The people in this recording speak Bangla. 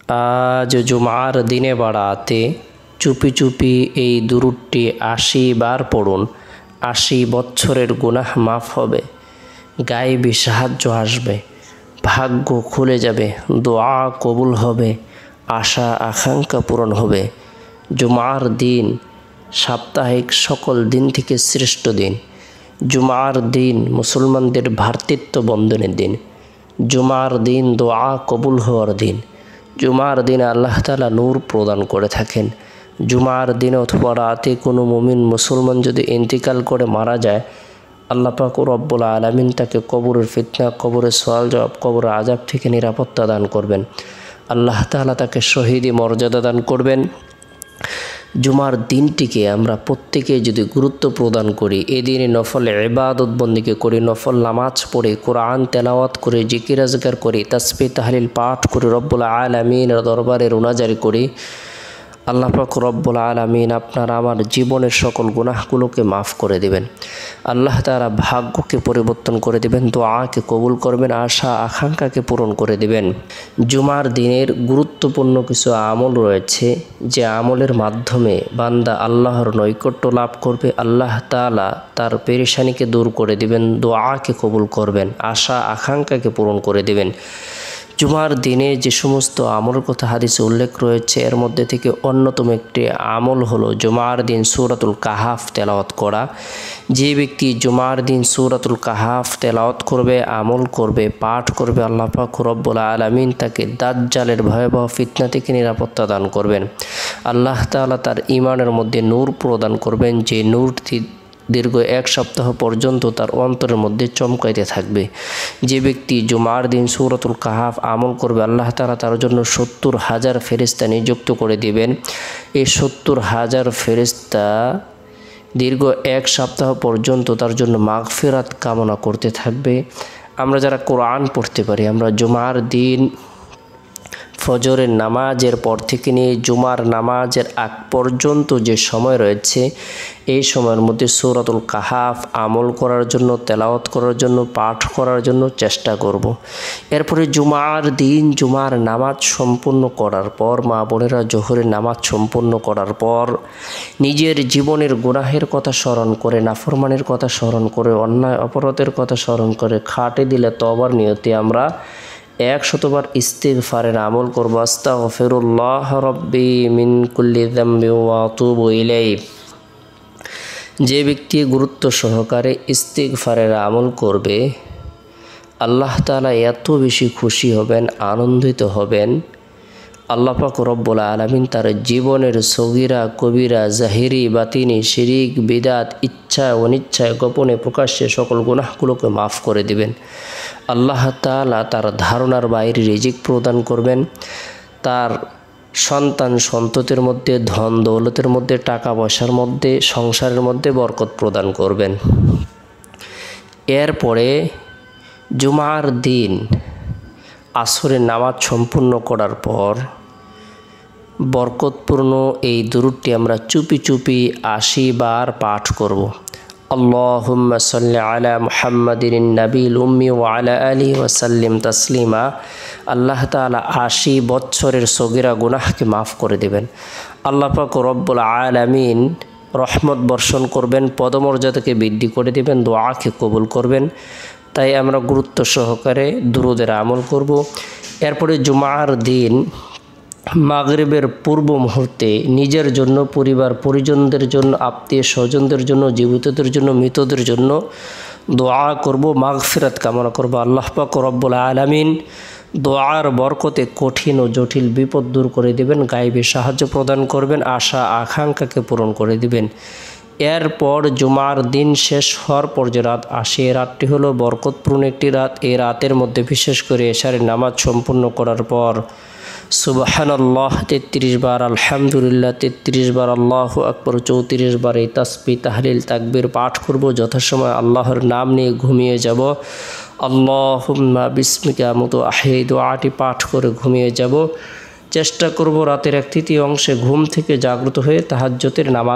আজ জুমার দিনে বাড়াতে চুপি চুপি এই দুরূদটি ৮০ বার পড়ুন। ৮০ বছরের গুনাহ মাফ হবে, গায়েবী সাহায্য আসবে, ভাগ্য খুলে যাবে, দোয়া কবুল হবে, আশা আকাঙ্ক্ষা পূরণ হবে। জুমার দিন সাপ্তাহিক সকল দিন থেকে শ্রেষ্ঠ দিন। জুমার দিন মুসলমানদের ভ্রাতৃত্ব বন্ধনের দিন। জুমার দিন দোয়া কবুল হওয়ার দিন। জুমার দিনে আল্লাহ তাআলা নূর প্রদান করে থাকেন। জুমার দিনে অথবা রাতে কোনো মুমিন মুসলমান যদি ইন্তিকাল করে মারা যায়, আল্লাহ পাক রব্বুল আলামিন তাকে কবরের ফিতনা, কবরের সওয়াল জবাব, কবরের আযাব থেকে নিরাপত্তা দান করবেন। আল্লাহ তাআলা তাকে শহীদি মর্যাদা দান করবেন। জুমার দিনটিকে আমরা প্রত্যেকে যদি গুরুত্ব প্রদান করি, এদিনে নফল ইবাদত বন্দেগী করি, নফল নামাজ পড়ে, কোরআন তেলাওয়াত করে, জিকির আজকার করি, তাসবিহ তাহলিল পাঠ করে, রব্বুল আলামিনের দরবারে রোনাজারি করি, আল্লাহ পাক রব্বুল আলামিন আপনার আমার জীবনের সকল গুনাহগুলোকে মাফ করে দেবেন। আল্লাহ তাআলা ভাগ্যকে পরিবর্তন করে দেবেন, দোয়াকে কবুল করবেন, আশা আকাঙ্ক্ষাকে পূরণ করে দেবেন। জুমার দিনের গুরুত্বপূর্ণ কিছু আমল রয়েছে, যে আমলের মাধ্যমে বান্দা আল্লাহর নৈকট্য লাভ করবে। আল্লাহ তাআলা তার পেরেশানিকে দূর করে দেবেন, দোয়াকে কবুল করবেন, আশা আকাঙ্ক্ষাকে পূরণ করে দেবেন। জুমার দিনে যে সমস্ত আমলের কথা হাদিসে উল্লেখ রয়েছে, এর মধ্যে থেকে অন্যতম একটি আমল হলো জুমার দিন সূরাতুল কাহাফ তেলাওয়াত করা। যে ব্যক্তি জুমার দিন সূরাতুল কাহাফ তেলাওয়াত করবে, আমল করবে, পাঠ করবে, আল্লাহ পাক রব্বুল আলামিন তাকে দাজ্জালের ভয়াবহ ফিতনা থেকে নিরাপত্তা দান করবেন। আল্লাহ তাআলা তার ঈমানের মধ্যে নূর প্রদান করবেন, যে নূরটি দীর্ঘ ১ সপ্তাহ পর্যন্ত তার অন্তরের মধ্যে চমকাইতে থাকবে। যে ব্যক্তি জুমার দিন সূরাতুল কাহাফ আমল করবে, আল্লাহ তাআলা তার জন্য ৭০,০০০ ফেরেশতা নিযুক্ত করে দিবেন। এই ৭০,০০০ ফেরেশতা দীর্ঘ ১ সপ্তাহ পর্যন্ত তার জন্য মাগফিরাত কামনা করতে থাকবে। আমরা যারা কোরআন পড়তে পারি, আমরা জুমার দিন ফজরের নামাজের পর থেকে নিয়ে জুমার নামাজের আগ পর্যন্ত যে সময় রয়েছে, এই সময়ের মধ্যে সূরাতুল কাহাফ আমল করার জন্য, তেলাওয়াত করার জন্য, পাঠ করার জন্য চেষ্টা করব। এরপরে জুমার দিন জুমার নামাজ সম্পূর্ণ করার পর, মা বোনেরা জোহরের নামাজ সম্পূর্ণ করার পর নিজের জীবনের গুনাহের কথা স্মরণ করে, নাফরমানের কথা স্মরণ করে, অন্যায় অপরাধের কথা স্মরণ করে, খাটে দিলে তওবার নিয়তে আমরা ১০০বার ইস্তিগফারের আমল করব। আস্তাগফিরুল্লাহ রাব্বি মিন কুল্লি যামবি ওয়া আতুবু ইলাইহি। যে ব্যক্তি গুরুত্ব সহকারে ইস্তিগফারের আমল করবে, আল্লাহ তাআলা এত বেশি খুশি হবেন, আনন্দিত হবেন। আল্লাহ পাক রব্বুল আলামিন তার জীবনের সগীরা কবিরা, জাহিরি বাতিনি, শিরিক বিদাত, ইচ্ছা অনিচ্ছায়, গোপনে প্রকাশ্যে সকল গুনাহগুলোকে মাফ করে দিবেন। আল্লাহ তাআলা তার ধারণার বাইরে রিজিক প্রদান করবেন। তার সন্তান সন্ততির মধ্যে, ধন দৌলতের মধ্যে, টাকা পয়সার মধ্যে, সংসারের মধ্যে বরকত প্রদান করবেন। এরপরে জুমার দিন আসরের নামাজ সম্পূর্ণ করার পর বরকতপূর্ণ এই দুরূদটি আমরা চুপি চুপি ৮০ বার পাঠ করব। আল্লাহুম্মা সাল্লি আলা মুহাম্মাদিন নাবিল উম্মি ওয়া আলা আলিহি ওয়া সাল্লিম তাসলিমা। আল্লাহ তাআলা ৮০ বছরের সগীরা গুনাহকে মাফ করে দেবেন। আল্লাহ পাক রব্বুল আলামিন রহমত বর্ষণ করবেন, পদমর্যাদাকে বৃদ্ধি করে দেবেন, দোয়াকে কবুল করবেন। তাই আমরা গুরুত্ব সহকারে দুরূদের আমল করব। এরপরে জুমার দিন মাগরিবের পূর্ব মুহূর্তে নিজের জন্য, পরিবার পরিজনদের জন্য, আত্মীয় স্বজনদের জন্য, জীবিতদের জন্য, মৃতদের জন্য দোয়া করব, মাগফিরাত কামনা করব। আল্লাহ পাক রব্বুল আলামিন দোয়ার বরকতে কঠিন ও জটিল বিপদ দূর করে দেবেন, গায়েবী সাহায্য প্রদান করবেন, আশা আকাঙ্ক্ষাকে পূরণ করে দিবেন। এরপর জুমার দিন শেষ হওয়ার পর যে রাত আসে, এই রাতটি হলো বরকতপূর্ণ একটি রাত। এই রাতের মধ্যে বিশেষ করে এশারের নামাজ সম্পূর্ণ করার পর সুবহানাল্লাহ ৩৩ বার, আলহামদুলিল্লাহ ৩৩ বার, আল্লাহু আকবার ৩৪ বার এই তাসবিহ তাহলিল তাকবীর পাঠ করব। যথাসময় আল্লাহর নাম নিয়ে ঘুমিয়ে যাব। আল্লাহুম্মা বিসমিকা মুতু আহি দোয়াটি পাঠ করে ঘুমিয়ে যাব। চেষ্টা করব রাতের ১/৩ অংশে ঘুম থেকে জাগ্রত হয়ে তাহাজ্জুদের নামাজ